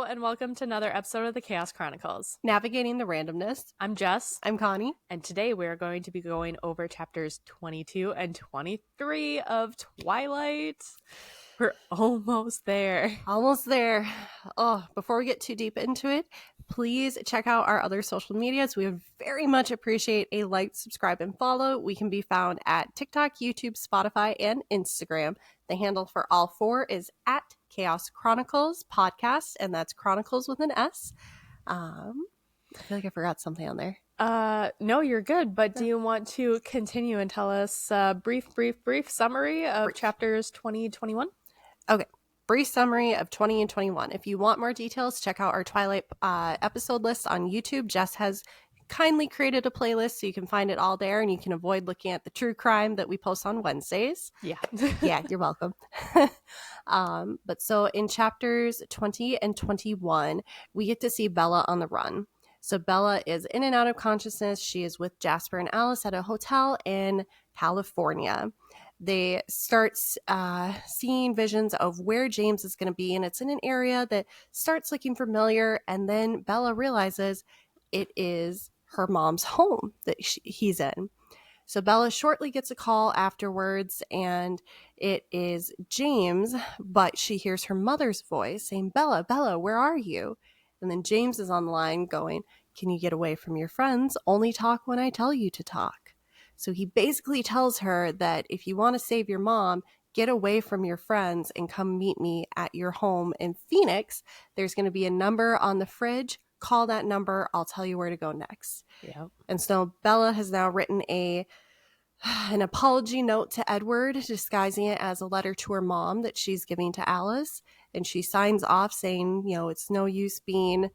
and welcome to another episode of the Chaos Chronicles. Navigating the randomness. I'm Jess. I'm Connie. And today we're going to be going over chapters 22 and 23 of Twilight. We're almost there. Almost there. Oh, before we get too deep into it, please check out our other social medias. We would very much appreciate a like, subscribe, and follow. We can be found at TikTok, YouTube, Spotify, and Instagram. The handle for all four is at Chaos Chronicles Podcast, and that's Chronicles with an S. I feel like I forgot something on there. No, you're good. But do you want to continue and tell us a brief summary of chapters 20 and 21? Okay. Brief summary of 20 and 21. If you want more details, check out our Twilight episode list on YouTube. Jess has kindly created a playlist so you can find it all there, and you can avoid looking at the true crime that we post on Wednesdays. Yeah. Yeah, you're welcome. But so in chapters 20 and 21, we get to see Bella on the run. So Bella is in and out of consciousness. She is with Jasper and Alice at a hotel in California. They start seeing visions of where James is going to be, and it's in an area that starts looking familiar, and then Bella realizes it is her mom's home that he's in. So Bella shortly gets a call afterwards, and it is James, but she hears her mother's voice saying, Bella, where are you? And then James is on the line going, can you get away from your friends? Only talk when I tell you to talk. So he basically tells her that if you want to save your mom, get away from your friends and come meet me at your home in Phoenix. There's going to be a number on the fridge. Call that number. I'll tell you where to go next. Yeah. And so Bella has now written an apology note to Edward, disguising it as a letter to her mom that she's giving to Alice. And she signs off saying, it's no use being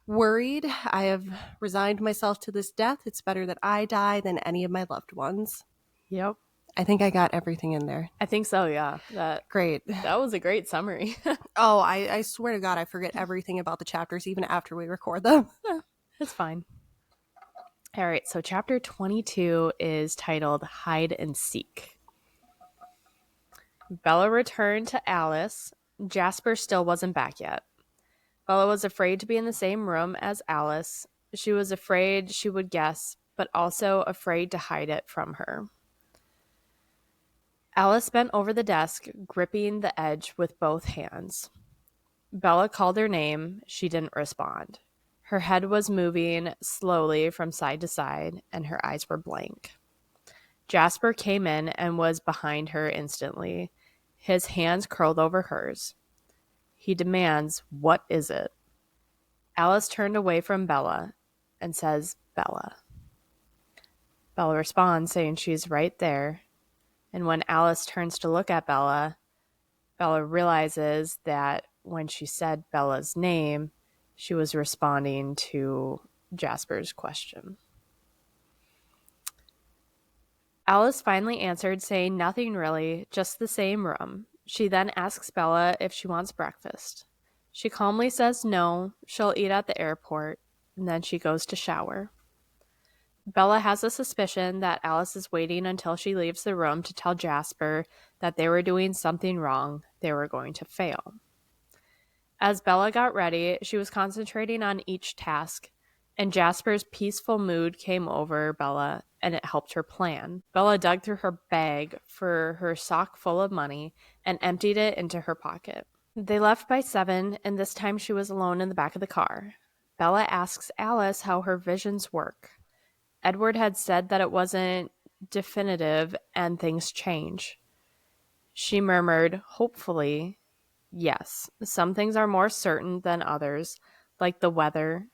worried. I have resigned myself to this death. It's better that I die than any of my loved ones. Yep. I think I got everything in there. I think so, yeah. Great. That was a great summary. Oh, I swear to God, I forget everything about the chapters even after we record them. It's fine. All right, so chapter 22 is titled Hide and Seek. Bella returned to Alice. Jasper still wasn't back yet. Bella was afraid to be in the same room as Alice. She was afraid she would guess, but also afraid to hide it from her. Alice bent over the desk, gripping the edge with both hands. Bella called her name. She didn't respond. Her head was moving slowly from side to side, and her eyes were blank. Jasper came in and was behind her instantly, his hands curled over hers. He demands, "What is it?" Alice turned away from Bella and says, "Bella." Bella responds, saying she's right there. And when Alice turns to look at Bella, Bella realizes that when she said Bella's name, she was responding to Jasper's question. Alice finally answered, saying nothing really, just the same room. She then asks Bella if she wants breakfast. She calmly says no, she'll eat at the airport, and then she goes to shower. Bella has a suspicion that Alice is waiting until she leaves the room to tell Jasper that they were doing something wrong, they were going to fail. As Bella got ready, she was concentrating on each task, and Jasper's peaceful mood came over Bella, and it helped her plan. Bella dug through her bag for her sock full of money and emptied it into her pocket. They left by 7, and this time she was alone in the back of the car. Bella asks Alice how her visions work. Edward had said that it wasn't definitive and things change. She murmured, hopefully, yes, some things are more certain than others, like the weather.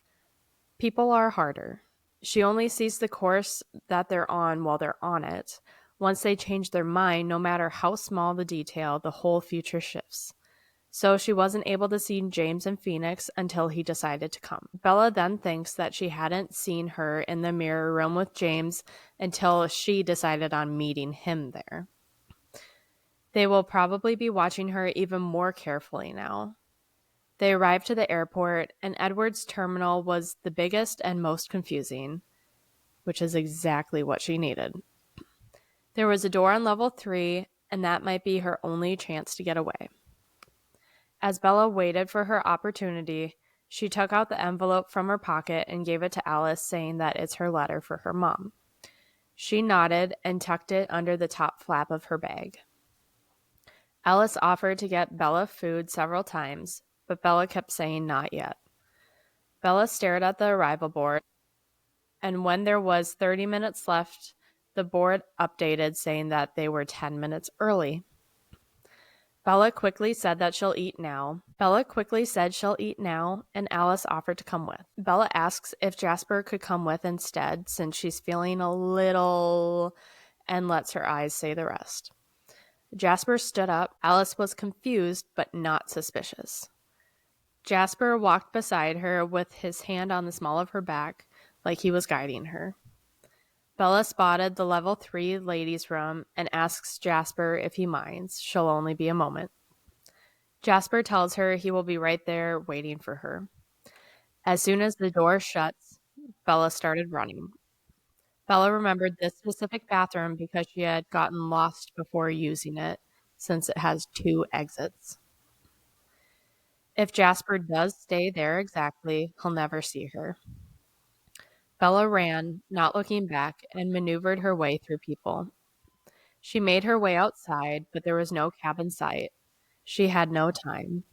People are harder. She only sees the course that they're on while they're on it. Once they change their mind, no matter how small the detail, the whole future shifts. So she wasn't able to see James in Phoenix until he decided to come. Bella then thinks that she hadn't seen her in the mirror room with James until she decided on meeting him there. They will probably be watching her even more carefully now. They arrived to the airport, and Edward's terminal was the biggest and most confusing, which is exactly what she needed. There was a door on level 3, and that might be her only chance to get away. As Bella waited for her opportunity, she took out the envelope from her pocket and gave it to Alice, saying that it's her letter for her mom. She nodded and tucked it under the top flap of her bag. Alice offered to get Bella food several times, but Bella kept saying not yet. Bella stared at the arrival board, and when there was 30 minutes left, the board updated saying that they were 10 minutes early. Bella quickly said she'll eat now, and Alice offered to come with. Bella asks if Jasper could come with instead, since she's feeling a little, and lets her eyes say the rest. Jasper stood up. Alice was confused, but not suspicious. Jasper walked beside her with his hand on the small of her back, like he was guiding her. Bella spotted the level 3 ladies' room and asks Jasper if he minds. She'll only be a moment. Jasper tells her he will be right there waiting for her. As soon as the door shuts, Bella started running. Bella remembered this specific bathroom because she had gotten lost before using it, since it has 2 exits. If Jasper does stay there exactly, he'll never see her. Bella ran, not looking back, and maneuvered her way through people. She made her way outside, but there was no cab in sight. She had no time.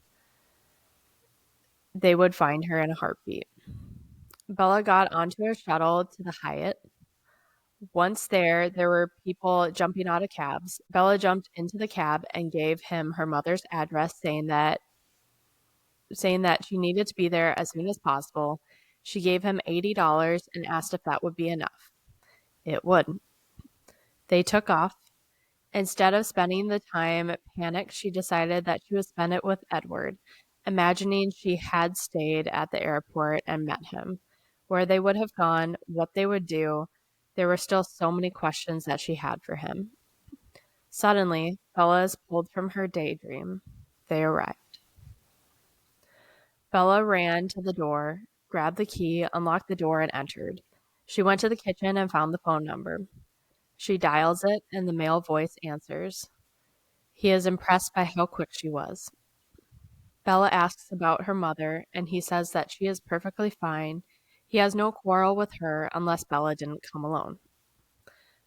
They would find her in a heartbeat. Bella got onto a shuttle to the Hyatt. Once there were people jumping out of cabs. Bella jumped into the cab and gave him her mother's address, saying that she needed to be there as soon as possible. She gave him $80 and asked if that would be enough. It would. They took off. Instead of spending the time panicked, she decided that she would spend it with Edward, imagining she had stayed at the airport and met him. Where they would have gone, what they would do. There were still so many questions that she had for him. Suddenly, Bella is pulled from her daydream. They arrived. Bella ran to the door, grabbed the key, unlocked the door, and entered. She went to the kitchen and found the phone number. She dials it, and the male voice answers. He is impressed by how quick she was. Bella asks about her mother, and he says that she is perfectly fine. He has no quarrel with her unless Bella didn't come alone.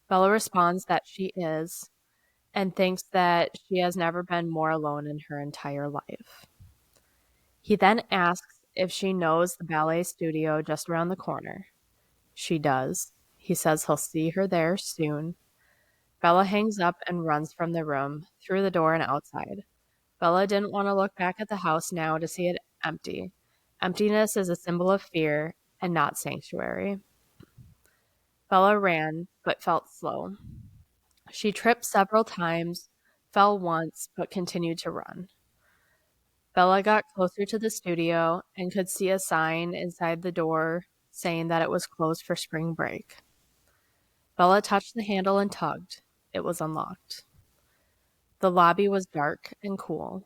Bella responds that she is, and thinks that she has never been more alone in her entire life. He then asks if she knows the ballet studio just around the corner. She does. He says he'll see her there soon. Bella hangs up and runs from the room, through the door and outside. Bella didn't want to look back at the house now to see it empty. Emptiness is a symbol of fear and not sanctuary. Bella ran, but felt slow. She tripped several times, fell once, but continued to run. Bella got closer to the studio and could see a sign inside the door saying that it was closed for spring break. Bella touched the handle and tugged. It was unlocked. The lobby was dark and cool.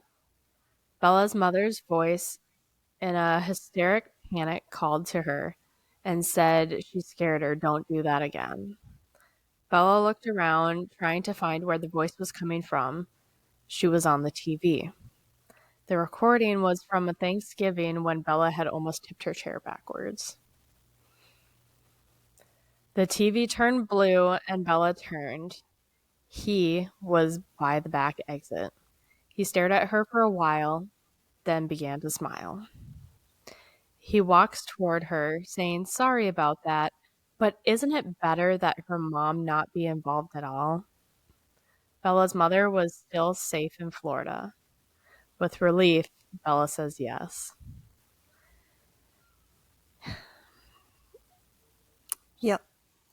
Bella's mother's voice, in a hysteric panic, called to her and said she scared her, "Don't do that again." Bella looked around, trying to find where the voice was coming from. She was on the TV. The recording was from a Thanksgiving when Bella had almost tipped her chair backwards. The TV turned blue and Bella turned. He was by the back exit. He stared at her for a while, then began to smile. He walks toward her, saying, "Sorry about that, but isn't it better that her mom not be involved at all?" Bella's mother was still safe in Florida. With relief, Bella says yes. Yep.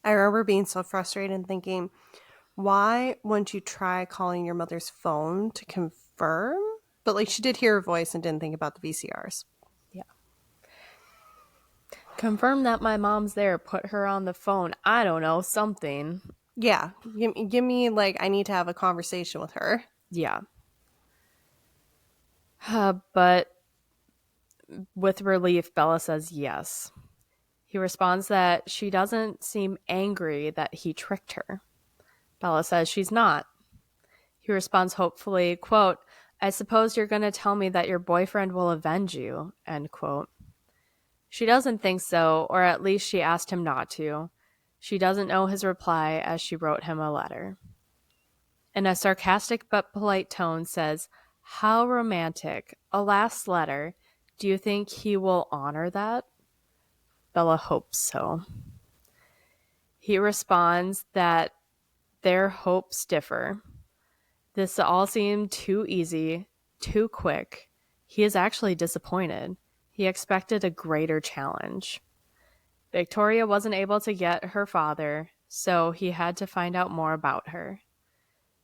I remember being so frustrated and thinking, why wouldn't you try calling your mother's phone to confirm? But like, she did hear her voice and didn't think about the VCRs. Yeah. Confirm that my mom's there. Put her on the phone. I don't know, something. Yeah. Give me, like, I need to have a conversation with her. Yeah. But with relief, Bella says yes. He responds that she doesn't seem angry that he tricked her. Bella says she's not. He responds hopefully, quote, I suppose you're going to tell me that your boyfriend will avenge you, end quote. She doesn't think so, or at least she asked him not to. She doesn't know his reply as she wrote him a letter. In a sarcastic but polite tone says, "How romantic. A last letter. Do you think he will honor that?" Bella hopes so. He responds that their hopes differ. This all seemed too easy, too quick. He is actually disappointed. He expected a greater challenge. Victoria wasn't able to get her father, so he had to find out more about her.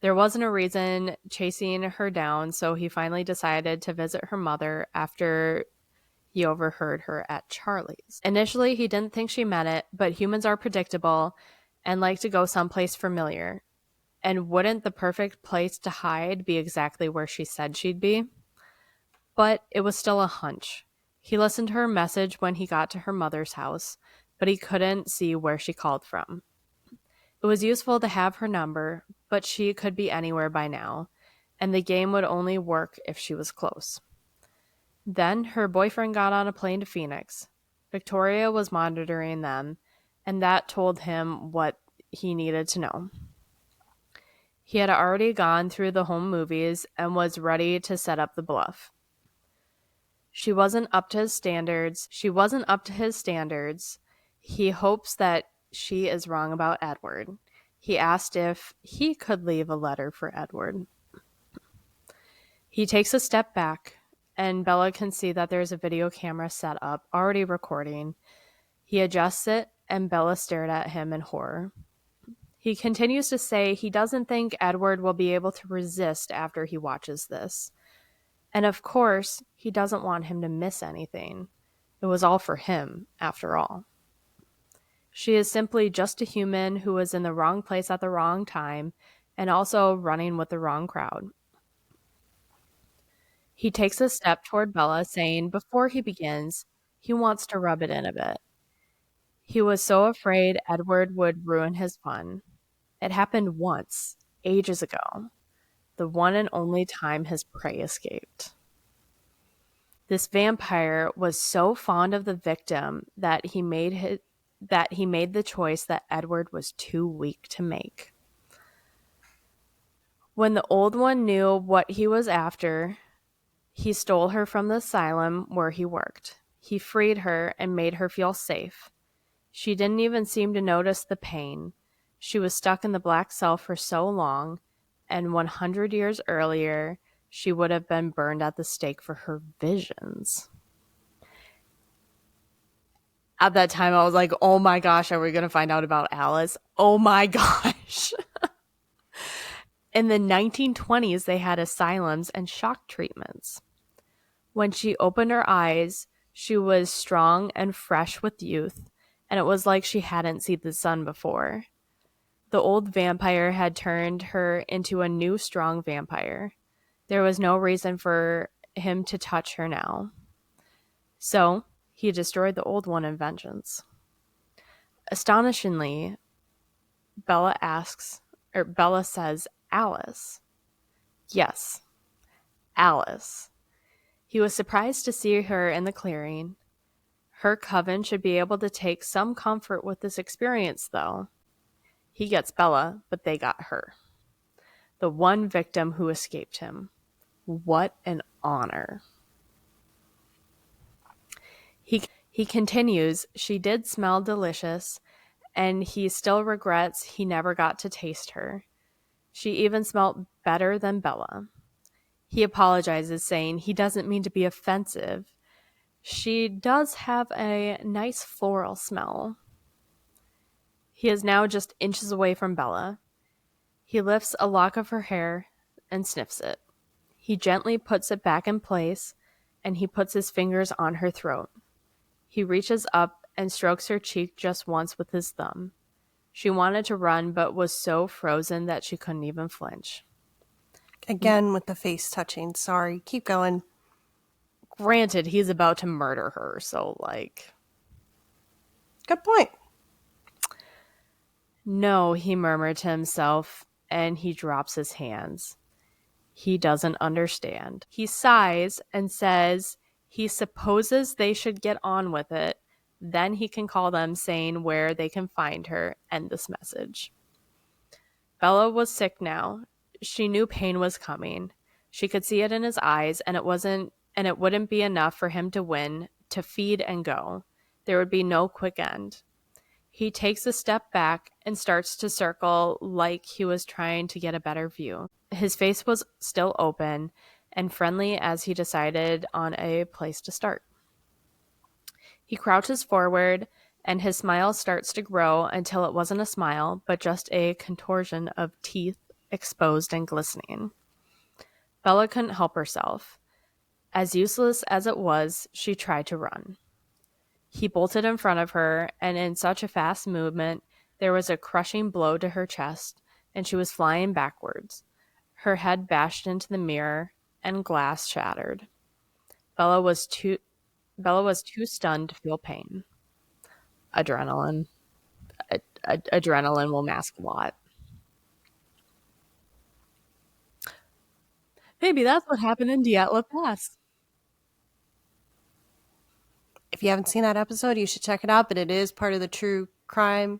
There wasn't a reason chasing her down, so he finally decided to visit her mother after he overheard her at Charlie's. Initially, he didn't think she meant it, but humans are predictable and like to go someplace familiar. And wouldn't the perfect place to hide be exactly where she said she'd be? But it was still a hunch. He listened to her message when he got to her mother's house, but he couldn't see where she called from. It was useful to have her number, but she could be anywhere by now, and the game would only work if she was close. Then her boyfriend got on a plane to Phoenix. Victoria was monitoring them, and that told him what he needed to know. He had already gone through the home movies and was ready to set up the bluff. She wasn't up to his standards. He hopes that she is wrong about Edward. He asked if he could leave a letter for Edward. He takes a step back, and Bella can see that there's a video camera set up, already recording. He adjusts it, and Bella stared at him in horror. He continues to say he doesn't think Edward will be able to resist after he watches this. And of course, he doesn't want him to miss anything. It was all for him, after all. She is simply just a human who was in the wrong place at the wrong time and also running with the wrong crowd. He takes a step toward Bella, saying before he begins, he wants to rub it in a bit. He was so afraid Edward would ruin his fun. It happened once, ages ago, the one and only time his prey escaped. This vampire was so fond of the victim that he made the choice that Edward was too weak to make. When the old one knew what he was after, he stole her from the asylum where he worked. He freed her and made her feel safe. She didn't even seem to notice the pain. She was stuck in the black cell for so long, and 100 years earlier, she would have been burned at the stake for her visions. At that time, I was like, oh my gosh, are we going to find out about Alice? Oh my gosh. In the 1920s, they had asylums and shock treatments. When she opened her eyes, she was strong and fresh with youth, and it was like she hadn't seen the sun before. The old vampire had turned her into a new strong vampire. There was no reason for him to touch her now. So, he destroyed the old one in vengeance. Astonishingly, Bella says, Alice. Yes, Alice. He was surprised to see her in the clearing. Her coven should be able to take some comfort with this experience, though. He gets Bella, but they got her. The one victim who escaped him. What an honor. He continues, she did smell delicious, and he still regrets he never got to taste her. She even smelled better than Bella. He apologizes, saying he doesn't mean to be offensive. She does have a nice floral smell. He is now just inches away from Bella. He lifts a lock of her hair and sniffs it. He gently puts it back in place, and he puts his fingers on her throat. He reaches up and strokes her cheek just once with his thumb. She wanted to run, but was so frozen that she couldn't even flinch. Again with the face touching. Sorry. Keep going. Granted, he's about to murder her, so Good point. No, he murmured to himself, and he drops his hands. He doesn't understand. He sighs and says he supposes they should get on with it. Then he can call them, saying where they can find her. End this message. Bella was sick now. She knew pain was coming. She could see it in his eyes, and it wouldn't be enough for him to win, to feed and go. There would be no quick end. He takes a step back and starts to circle like he was trying to get a better view. His face was still open and friendly as he decided on a place to start. He crouches forward, and his smile starts to grow until it wasn't a smile, but just a contortion of teeth exposed and glistening. Bella couldn't help herself. As useless as it was, she tried to run. He bolted in front of her, and in such a fast movement, there was a crushing blow to her chest, and she was flying backwards. Her head bashed into the mirror, and glass shattered. Bella was too stunned to feel pain. Adrenaline. Adrenaline will mask a lot. Maybe that's what happened in Dietla Pass. If you haven't seen that episode, you should check it out, but it is part of the true crime,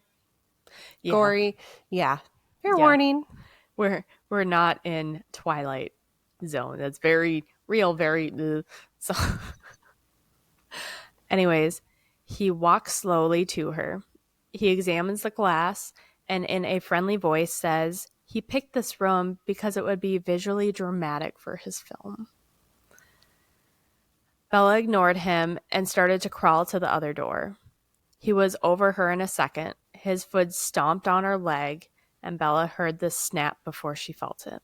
gory. Yeah. Fair warning. We're not in Twilight zone. That's very real, very so anyways, he walks slowly to her. He examines the glass and in a friendly voice says he picked this room because it would be visually dramatic for his film. Bella ignored him and started to crawl to the other door. He was over her in a second. His foot stomped on her leg, and Bella heard the snap before she felt it.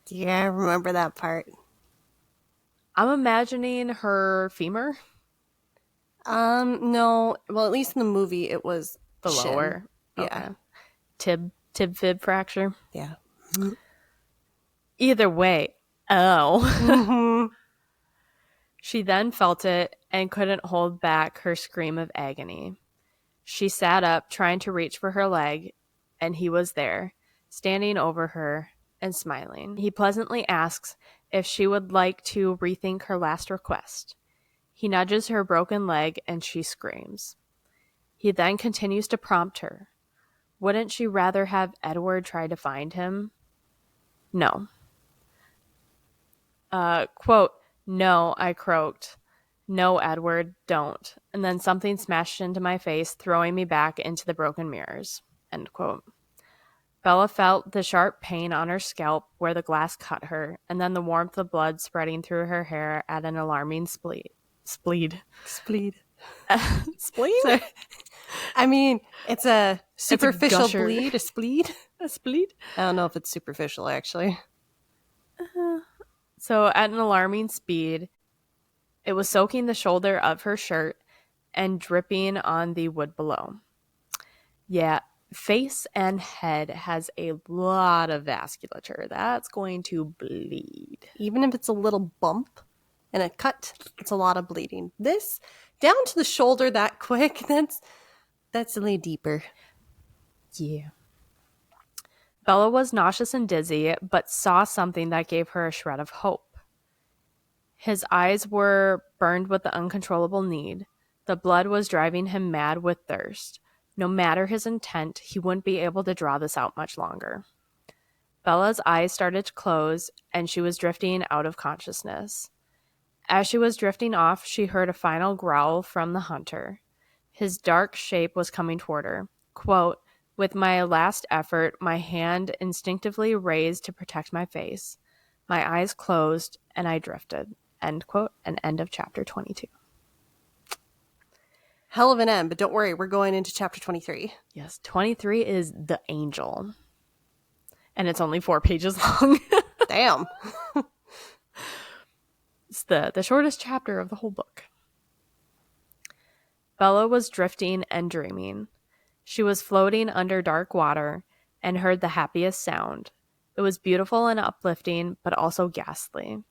Yeah, I remember that part. I'm imagining her femur. No. Well, at least in the movie, it was The shin. lower. Yeah. Okay. Tib fracture. Yeah. Either way. Oh. Mm-hmm. She then felt it and couldn't hold back her scream of agony. She sat up, trying to reach for her leg, and he was there, standing over her and smiling. He pleasantly asks if she would like to rethink her last request. He nudges her broken leg, and she screams. He then continues to prompt her. Wouldn't she rather have Edward try to find him? No. Quote, "No," I croaked. "No, Edward, don't." And then something smashed into my face, throwing me back into the broken mirrors. End quote. Bella felt the sharp pain on her scalp where the glass cut her, and then the warmth of blood spreading through her hair at an alarming speed. Spleed. Spleen? So, I mean, it's a superficial gusher. bleed. A spleed? A spleen? I don't know if it's superficial, actually. So at an alarming speed, it was soaking the shoulder of her shirt and dripping on the wood below. Yeah, face and head has a lot of vasculature. That's going to bleed. Even if it's a little bump and a cut, it's a lot of bleeding. This, down to the shoulder that quick, that's a little deeper. Yeah. Bella was nauseous and dizzy, but saw something that gave her a shred of hope. His eyes were burned with the uncontrollable need. The blood was driving him mad with thirst. No matter his intent, he wouldn't be able to draw this out much longer. Bella's eyes started to close, and she was drifting out of consciousness. As she was drifting off, she heard a final growl from the hunter. His dark shape was coming toward her. Quote, "With my last effort, my hand instinctively raised to protect my face. My eyes closed, and I drifted." End quote, and end of chapter 22. Hell of an end, but don't worry, we're going into chapter 23. Yes, 23 is The Angel. And it's only 4 pages long. Damn. It's the shortest chapter of the whole book. Bella was drifting and dreaming. She was floating under dark water and heard the happiest sound. It was beautiful and uplifting, but also ghastly.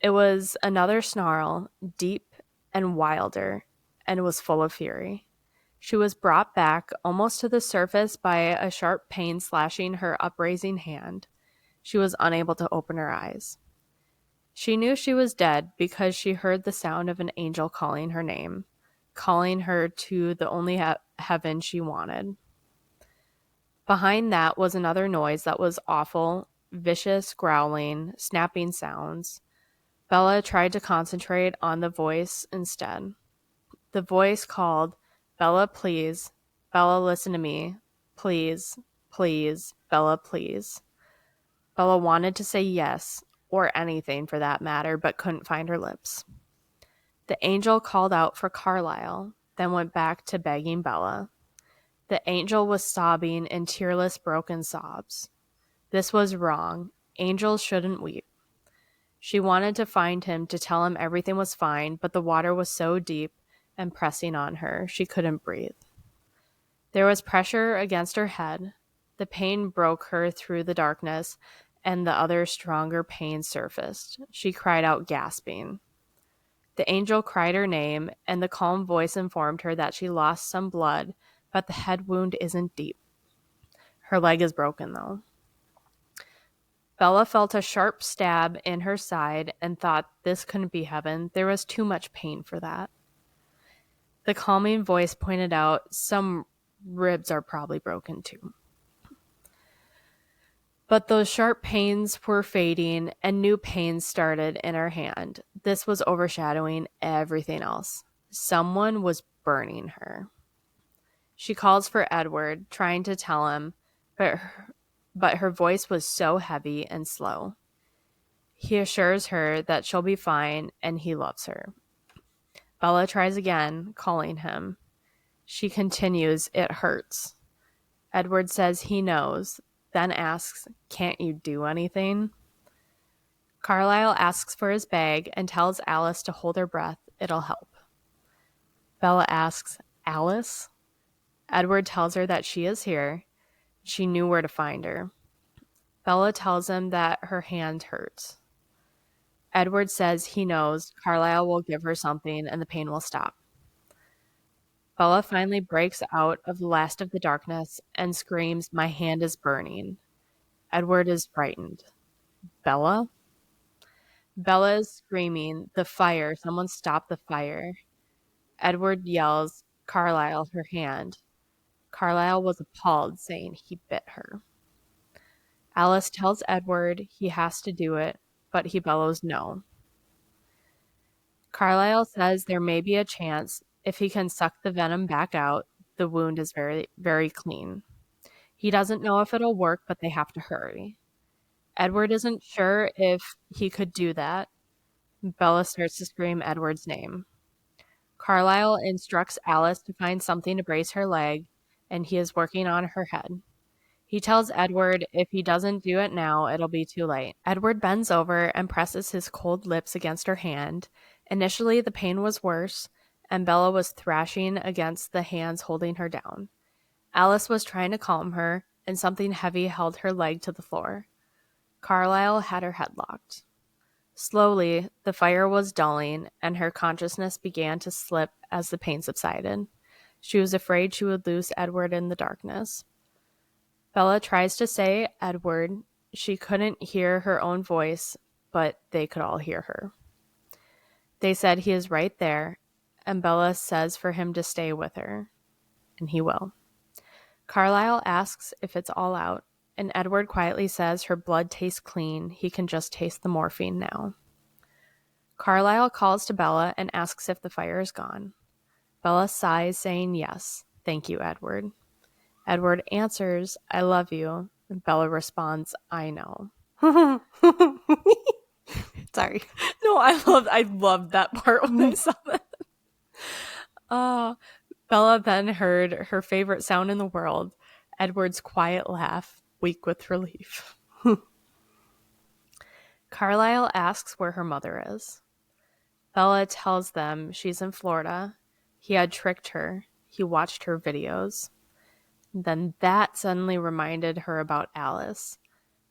It was another snarl, deep and wilder, and was full of fury. She was brought back almost to the surface by a sharp pain slashing her upraising hand. She was unable to open her eyes. She knew she was dead because she heard the sound of an angel calling her name, calling her to the only heaven she wanted. Behind that was another noise that was awful, vicious growling, snapping sounds. Bella tried to concentrate on the voice instead. The voice called, "Bella, please. Bella, listen to me. Please, please, Bella, please." Bella wanted to say yes, or anything for that matter, but couldn't find her lips. The angel called out for Carlisle, then went back to begging Bella. The angel was sobbing in tearless, broken sobs. This was wrong. Angels shouldn't weep. She wanted to find him to tell him everything was fine, but the water was so deep and pressing on her, she couldn't breathe. There was pressure against her head. The pain broke her through the darkness, and the other stronger pain surfaced. She cried out, gasping. The angel cried her name, and the calm voice informed her that she lost some blood, but the head wound isn't deep. Her leg is broken, though. Bella felt a sharp stab in her side and thought this couldn't be heaven. There was too much pain for that. The calming voice pointed out some ribs are probably broken too. But those sharp pains were fading and new pains started in her hand. This was overshadowing everything else. Someone was burning her. She calls for Edward, trying to tell him, but her voice was so heavy and slow. He assures her that she'll be fine and he loves her. Bella tries again, calling him. She continues, "It hurts." Edward says he knows, then asks, "Can't you do anything?" Carlisle asks for his bag and tells Alice to hold her breath. It'll help. Bella asks, "Alice?" Edward tells her that she is here. She knew where to find her. Bella tells him that her hand hurts. Edward says he knows Carlisle will give her something and the pain will stop. Bella finally breaks out of the last of the darkness and screams, "My hand is burning." Edward is frightened. "Bella?" Bella is screaming, "The fire! Someone stop the fire!" Edward yells, "Carlisle, her hand." Carlisle was appalled, saying he bit her. Alice tells Edward he has to do it, but he bellows no. Carlisle says there may be a chance if he can suck the venom back out. The wound is very, very clean. He doesn't know if it'll work, but they have to hurry. Edward isn't sure if he could do that. Bella starts to scream Edward's name. Carlisle instructs Alice to find something to brace her leg, and he is working on her head. He tells Edward if he doesn't do it now, it'll be too late. Edward bends over and presses his cold lips against her hand. Initially, the pain was worse, and Bella was thrashing against the hands holding her down. Alice was trying to calm her, and something heavy held her leg to the floor. Carlisle had her head locked. Slowly, the fire was dulling, and her consciousness began to slip as the pain subsided. She was afraid she would lose Edward in the darkness. Bella tries to say Edward. She couldn't hear her own voice, but they could all hear her. They said he is right there, and Bella says for him to stay with her, and he will. Carlisle asks if it's all out, and Edward quietly says her blood tastes clean. He can just taste the morphine now. Carlisle calls to Bella and asks if the fire is gone. Bella sighs, saying yes. "Thank you, Edward." Edward answers, "I love you." And Bella responds, "I know." Sorry. No, I loved that part when I saw that. Bella then heard her favorite sound in the world, Edward's quiet laugh, weak with relief. Carlisle asks where her mother is. Bella tells them she's in Florida. He had tricked her. He watched her videos. Then that suddenly reminded her about Alice.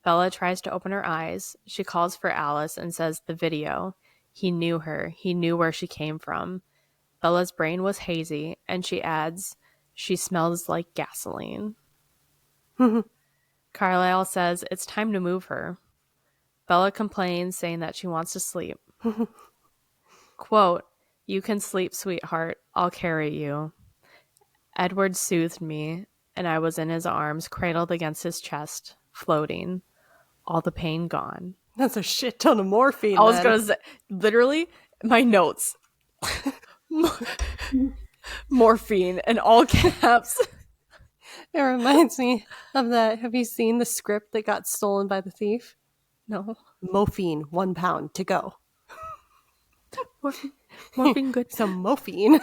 Bella tries to open her eyes. She calls for Alice and says the video. He knew her. He knew where she came from. Bella's brain was hazy, and she adds, "She smells like gasoline." Carlisle says it's time to move her. Bella complains, saying that she wants to sleep. Quote, "You can sleep, sweetheart. I'll carry you." Edward soothed me, and I was in his arms, cradled against his chest, floating, all the pain gone. That's a shit ton of morphine. I was going to say, literally, my notes. Morphine in all caps. It reminds me of that. Have you seen the script that got stolen by the thief? No. Morphine, 1 pound to go. Morphine good. Some morphine.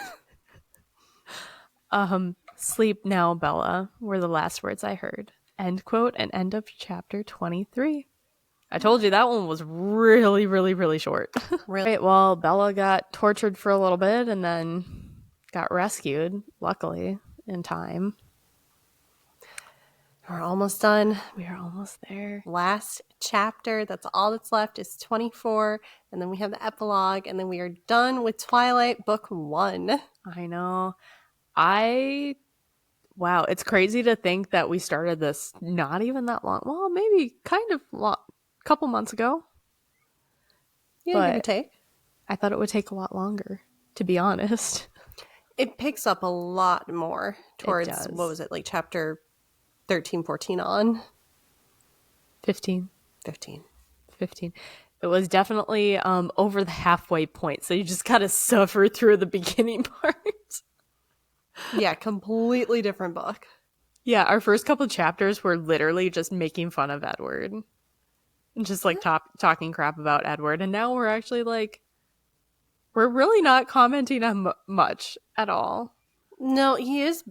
Sleep now, Bella, were the last words I heard. End quote, and end of chapter 23. I told you that one was really, really, really short. Really? Right, well, Bella got tortured for a little bit and then got rescued, luckily, in time. We're almost done. We are almost there. Last chapter. That's all that's left is 24. And then we have the epilogue. And then we are done with Twilight Book 1. I know. Wow, it's crazy to think that we started this not even that long. Well, maybe kind of couple months ago. Yeah, give or take. I thought it would take a lot longer, to be honest. It picks up a lot more towards, what was it, like chapter 13, 14 on? 15. 15. It was definitely over the halfway point, so you just gotta suffer through the beginning part. Yeah, completely different book. Yeah, our first couple chapters were literally just making fun of Edward. Just like talking crap about Edward. And now we're actually like, we're really not commenting on much at all. No, he is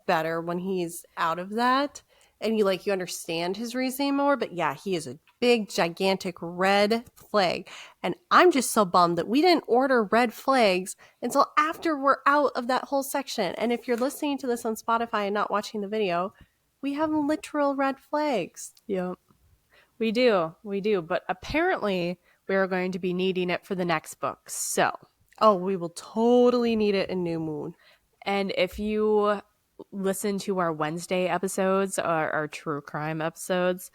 better when he's out of that. And you understand his reasoning more. But yeah, he is a big, gigantic red flag. And I'm just so bummed that we didn't order red flags until after we're out of that whole section. And if you're listening to this on Spotify and not watching the video, we have literal red flags. Yep. We do. But apparently we are going to be needing it for the next book. So. Oh, we will totally need it in New Moon. And if you listen to our Wednesday episodes, our true crime episodes,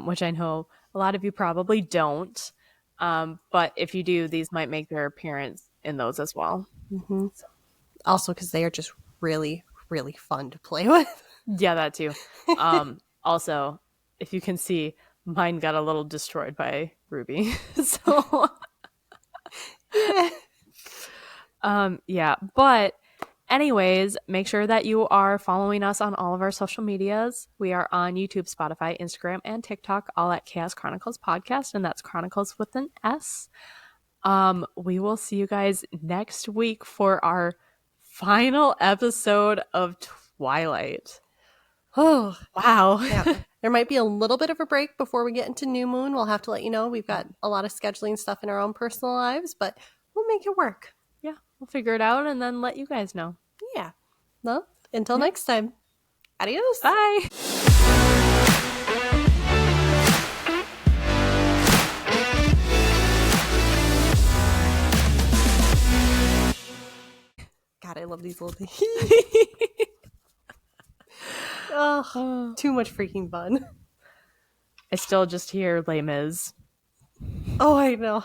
which I know a lot of you probably don't. But if you do, these might make their appearance in those as well. Mm-hmm. So. Also, because they are just really, really fun to play with. Yeah, that too. Also, if you can see, mine got a little destroyed by Ruby. So, yeah. But anyways, make sure that you are following us on all of our social medias. We are on YouTube, Spotify, Instagram, and TikTok, all at Chaos Chronicles Podcast, and that's Chronicles with an S. We will see you guys next week for our final episode of Twilight. Oh, wow. Yeah. There might be a little bit of a break before we get into New Moon. We'll have to let you know. We've got a lot of scheduling stuff in our own personal lives, but we'll make it work. Yeah, we'll figure it out and then let you guys know. Yeah. Well, until next time. Adios. Bye. God, I love these little things. Oh, too much freaking fun. I still just hear Les Mis. Oh, I know.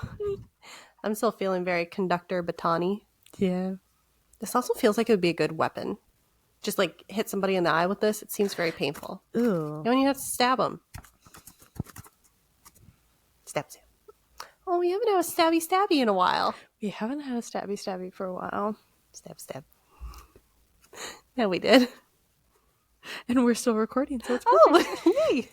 I'm still feeling very conductor batony. Yeah. This also feels like it would be a good weapon. Just hit somebody in the eye with this. It seems very painful. Ooh. And when you have to stab them. Stab. Oh, we haven't had a stabby in a while. We haven't had a stabby for a while. Stab. Yeah, we did. And we're still recording, so it's perfect. Oh, yay.